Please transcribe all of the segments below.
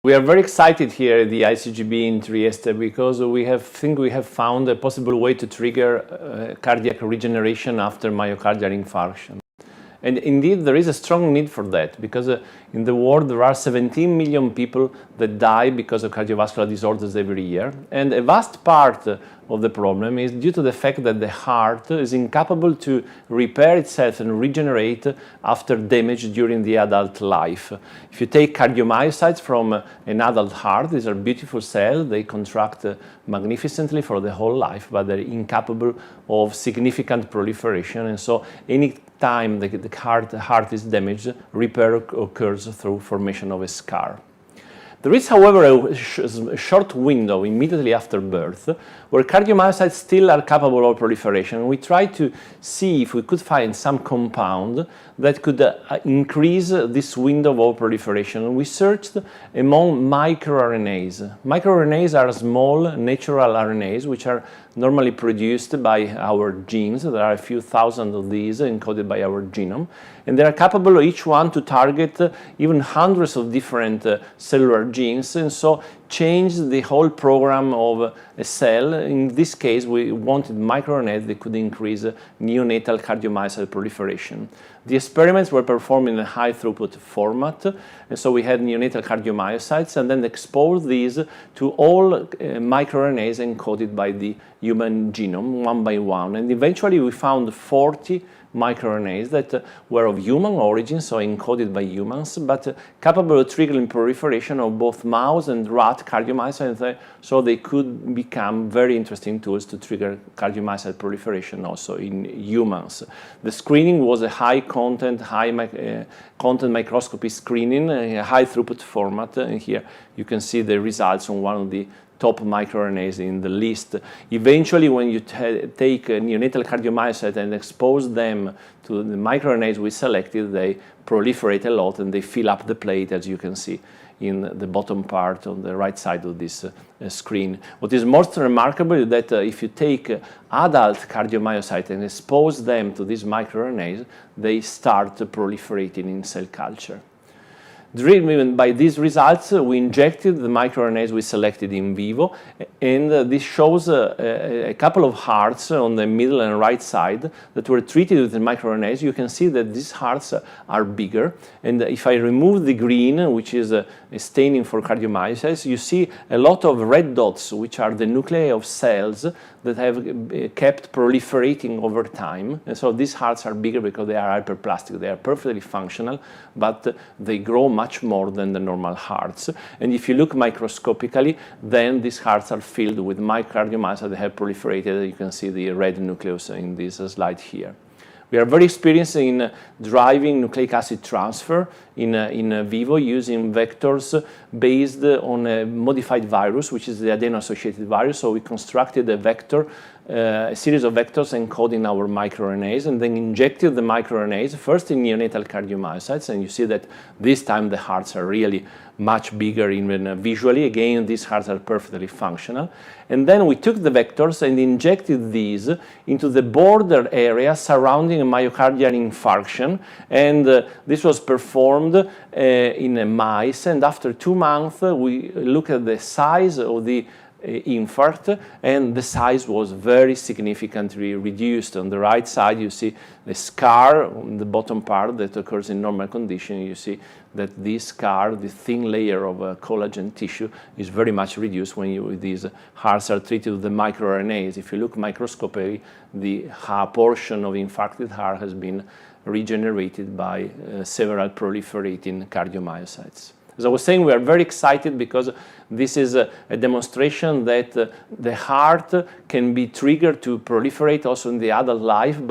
We are very excited here at the ICGB in Trieste because we think we have found a possible way to trigger cardiac regeneration after myocardial infarction. And indeed, there is a strong need for that because in the world there are 17 million people that die because of cardiovascular disorders every year. And a vast part of the problem is due to the fact that the heart is incapable to repair itself and regenerate after damage during the adult life. If you take cardiomyocytes from an adult heart, these are beautiful cells, they contract magnificently for the whole life, but they're incapable of significant proliferation. And so any time the heart is damaged, repair occurs through formation of a scar. There is, however, a short window immediately after birth where cardiomyocytes still are capable of proliferation. We tried to see if we could find some compound that could increase this window of proliferation. We searched among microRNAs. MicroRNAs are small natural RNAs which are normally produced by our genes. There are a few thousand of these encoded by our genome, and they are capable each one to target even hundreds of different cellular genes, and so change the whole program of a cell. In this case, we wanted microRNAs that could increase neonatal cardiomyocyte proliferation. The experiments were performed in a high throughput format, and so we had neonatal cardiomyocytes and then exposed these to all microRNAs encoded by the human genome one by one, and eventually we found 40 microRNAs that were of human origin, so encoded by humans, but capable of triggering proliferation of both mouse and rat cardiomyocytes, so they could become very interesting tools to trigger cardiomyocyte proliferation also in humans. The screening was a high content microscopy screening, a high throughput format, and here you can see the results on one of the top microRNAs in the list. Eventually, when you take a neonatal cardiomyocyte and expose them to the microRNAs we selected, they proliferate a lot and they fill up the plate, as you can see in the bottom part on the right side of this screen. What is most remarkable is that if you take adult cardiomyocytes and expose them to these microRNAs, they start proliferating in cell culture. Driven by these results, we injected the microRNAs we selected in vivo, and this shows a couple of hearts on the middle and right side that were treated with the microRNAs. You can see that these hearts are bigger, and if I remove the green, which is a staining for cardiomyocytes, you see a lot of red dots, which are the nuclei of cells that have kept proliferating over time. And so these hearts are bigger because they are hyperplastic. They are perfectly functional, but they grow much more than the normal hearts. And if you look microscopically, then these hearts are filled with myocardial that have proliferated. You can see the red nucleus in this slide here. We are very experienced in driving nucleic acid transfer in vivo using vectors based on a modified virus, which is the Adeno-Associated Virus. So we constructed a vector, a series of vectors encoding our microRNAs, and then injected the microRNAs first in neonatal cardiomyocytes, and you see that this time the hearts are really much bigger even visually. Again, these hearts are perfectly functional. And then we took the vectors and injected these into the border area surrounding a myocardial infarction, and this was performed in mice, and after 2 months we looked at the size of the infarct, and the size was very significantly reduced. On the right side you see the scar on the bottom part that occurs in normal condition. You see that this scar, the thin layer of collagen tissue, is very much reduced when these hearts are treated with the microRNAs. If you look microscopically, the portion of infarcted heart has been regenerated by several proliferating cardiomyocytes. As I was saying, we are very excited because this is a demonstration that the heart can be triggered to proliferate also in the adult life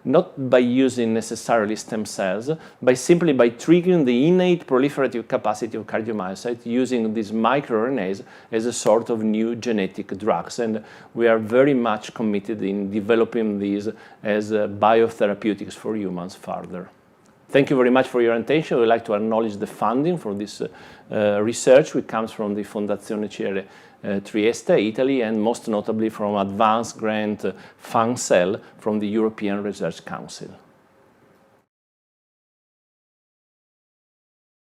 not by using necessarily stem cells, simply by triggering the innate proliferative capacity of cardiomyocytes using these microRNAs as a sort of new genetic drugs. And we are very much committed in developing these as biotherapeutics for humans further. Thank you very much for your attention. We'd like to acknowledge the funding for this research, which comes from the Fondazione CR Trieste, Italy, and most notably from Advanced Grant Fund Cell from the European Research Council.